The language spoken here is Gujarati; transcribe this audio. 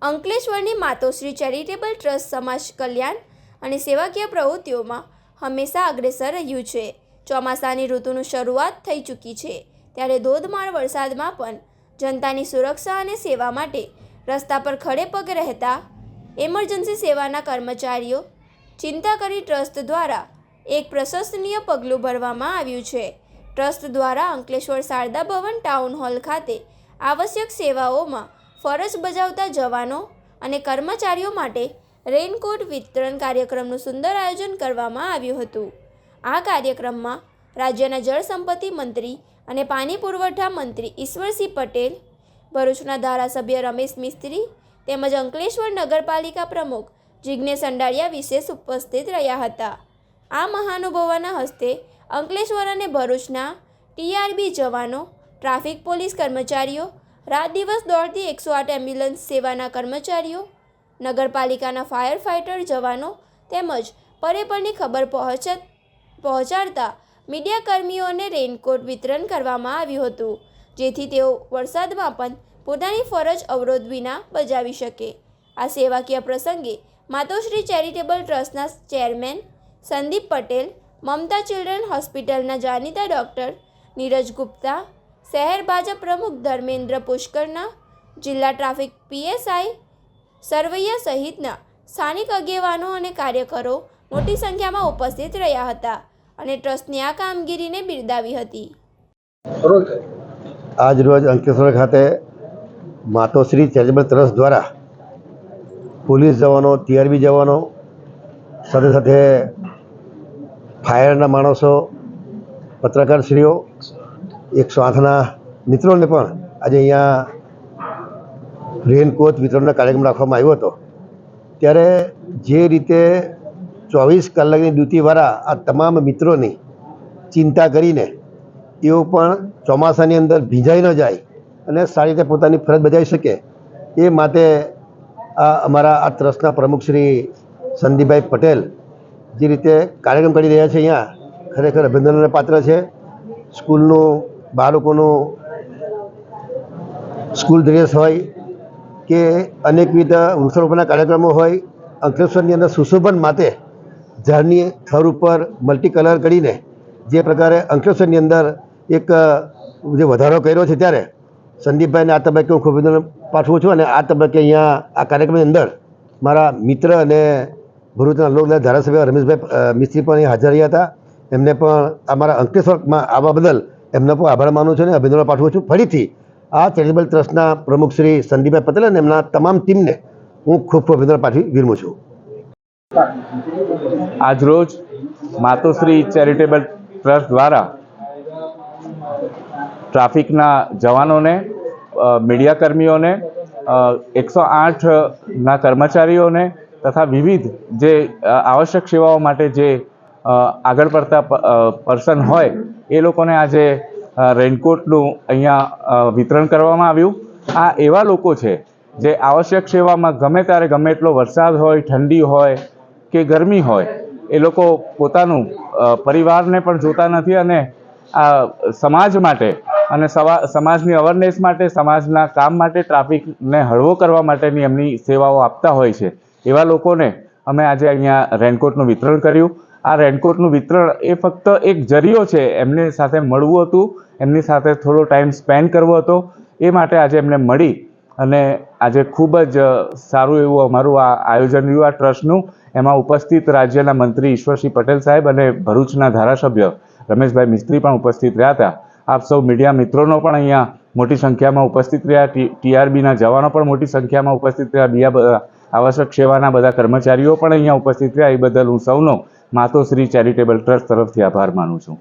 અંકલેશ્વરની માતોશ્રી ચેરિટેબલ ટ્રસ્ટ સમાજ કલ્યાણ અને સેવાકીય પ્રવૃત્તિઓમાં હંમેશા અગ્રેસર રહ્યું છે। ચોમાસાની ઋતુની શરૂઆત થઈ ચૂકી છે, ત્યારે ધોધમાર વરસાદમાં પણ જનતાની સુરક્ષા અને સેવા માટે રસ્તા પર ખડે પગ રહેતા એમરજન્સી સેવાના કર્મચારીઓ ચિંતા કરી ટ્રસ્ટ દ્વારા એક પ્રશંસનીય પગલું ભરવામાં આવ્યું છે। ટ્રસ્ટ દ્વારા અંકલેશ્વર શારદા ભવન ટાઉન હોલ ખાતે આવશ્યક સેવાઓમાં ફરજ બજાવતા જવાનો અને કર્મચારીઓ માટે રેઇનકોટ વિતરણ કાર્યક્રમનું સુંદર આયોજન કરવામાં આવ્યું હતું। આ કાર્યક્રમમાં રાજ્યના જળ સંપત્તિ મંત્રી અને પાણી પુરવઠા મંત્રી ઈશ્વરસિંહ પટેલ, ભરૂચના ધારાસભ્ય રમેશ મિસ્ત્રી તેમજ અંકલેશ્વર નગરપાલિકા પ્રમુખ જિગ્નેશ અંડાળિયા વિશેષ ઉપસ્થિત રહ્યા હતા। આ મહાનુભાવોના હસ્તે અંકલેશ્વર અને ભરૂચના ટીઆરબી જવાનો, ટ્રાફિક પોલીસ કર્મચારીઓ, રાત દિવસ દોડતી 108 એમ્બ્યુલન્સ સેવાના કર્મચારીઓ, નગરપાલિકાના ફાયર ફાઇટર જવાનો તેમજ પરેપરની ખબર પહોંચાડતા મીડિયાકર્મીઓને રેઇનકોટ વિતરણ કરવામાં આવ્યું હતું, જેથી તેઓ વરસાદમાં પણ પોતાની ફરજ અવરોધ વિના બજાવી શકે। આ સેવાકીય પ્રસંગે માતોશ્રી ચેરિટેબલ ટ્રસ્ટના ચેરમેન સંદીપ પટેલ, મમતા ચિલ્ડ્રન હોસ્પિટલના જાણીતા ડૉક્ટર નીરજ ગુપ્તા, શહેર ભાજપ પ્રમુખ ધર્મેન્દ્ર પુષ્કરના, જિલ્લા ટ્રાફિક પીએસઆઈ સરવૈયા સહિતના સ્થાનિક આગેવાનો અને કાર્યકરો મોટી સંખ્યામાં ઉપસ્થિત રહ્યા હતા અને ટ્રસ્ટની આ કામગીરીને બિરદાવી હતી। આજ રોજ અંકલેશ્વર ખાતે માતોશ્રી ચેરિટેબલ ટ્રસ્ટ દ્વારા પોલીસ જવાનો, ટીઆરબી જવાનો, સાથે સાથે ફાયરના માણસો, પત્રકારશ્રીઓ, 108ના મિત્રોને પણ આજે અહીંયા રેઇનકોટ વિતરણનો કાર્યક્રમ રાખવામાં આવ્યો હતો। ત્યારે જે રીતે 24 કલાકની ડ્યુટીવાળા આ તમામ મિત્રોની ચિંતા કરીને એઓ પણ ચોમાસાની અંદર ભીંજાઈ ન જાય અને સારી રીતે પોતાની ફરજ બજાવી શકે એ માટે અમારા આ ટ્રસ્ટના પ્રમુખ શ્રી સંદીપભાઈ પટેલ જે રીતે કાર્યક્રમ કરી રહ્યા છે, અહીંયા ખરેખર અભિનંદનને પાત્ર છે। સ્કૂલનું બાળકોનું સ્કૂલ ડ્રેસ હોય કે અનેકવિધ વૃક્ષારોપણના કાર્યક્રમો હોય, અંકલેશ્વરની અંદર સુશોભન માટે ઝાડની થર ઉપર મલ્ટી કલર કરીને જે પ્રકારે અંકલેશ્વરની અંદર એક જે વધારો કર્યો છે, ત્યારે સંદીપભાઈને આ તબક્કે હું ખૂબ અભિનંદન પાઠવું છું। અને આ તબક્કે અહીંયા આ કાર્યક્રમની અંદર મારા મિત્ર અને ભરૂચના લોકલાયક ધારાસભ્ય રમેશભાઈ મિસ્ત્રી પણ અહીં હાજર રહ્યા હતા। એમને પણ અમારા અંકલેશ્વરમાં આવવા બદલ એમનો પણ આભાર માનું છું અને અભિનંદન પાઠવું છું। ફરીથી આ ચેરિટેબલ ટ્રસ્ટના પ્રમુખ શ્રી સંદીપભાઈ પટેલ અને એમના તમામ ટીમને હું ખૂબ ખૂબ અભિનંદન પાઠવી વિરમું છું। આજરોજ માતોશ્રી ચેરિટેબલ ટ્રસ્ટ દ્વારા ટ્રાફિકના જવાનોને, મીડિયાકર્મીઓને, 108ના કર્મચારીઓને તથા વિવિધ જે આવશ્યક સેવાઓ માટે જે આગળ પડતા પર્સન હોય એ લોકોને આજે રેઇનકોટનું અહીંયા વિતરણ કરવામાં આવ્યું। આ એવા લોકો છે જે આવશ્યક સેવામાં ગમે ત્યારે, ગમે એટલો વરસાદ હોય, ઠંડી હોય કે ગરમી હોય, એ લોકો પોતાનું પરિવારને પણ જોતા નથી અને આ સમાજ માટે અને સમાજની અવેરનેસ માટે, સમાજના કામ માટે, ટ્રાફિકને હળવો કરવા માટેની એમની સેવાઓ આપતા હોય છે। એવા લોકોને અમે આજે અહીંયા રેઇનકોટનું વિતરણ કર્યું। આ રેઇનકોટનું વિતરણ એ ફક્ત એક જરિયો છે, એમની સાથે મળવું હતું, એમની સાથે થોડો ટાઈમ સ્પેન્ડ કરવો હતો, એ માટે આજે એમને મળી અને આજે ખૂબ જ સારું એવું અમારું આ આયોજન રહ્યું આ ટ્રસ્ટનું। એમાં ઉપસ્થિત રાજ્યના મંત્રી ઈશ્વરસિંહ પટેલ સાહેબ અને ભરૂચના ધારાસભ્ય રમેશભાઈ મિસ્ત્રી પણ ઉપસ્થિત રહ્યા હતા। આપ સૌ મીડિયા મિત્રોનો પણ અહીંયા મોટી સંખ્યામાં ઉપસ્થિત રહ્યા, ટીઆરબીના જવાનો પણ મોટી સંખ્યામાં ઉપસ્થિત રહ્યા, બીજા આવશ્યક સેવાના બધા કર્મચારીઓ પણ અહીંયા ઉપસ્થિત રહ્યા। એ બદલ હું સૌનો માતોશ્રી ચેરિટેબલ ટ્રસ્ટ તરફથી આભાર માનું છું।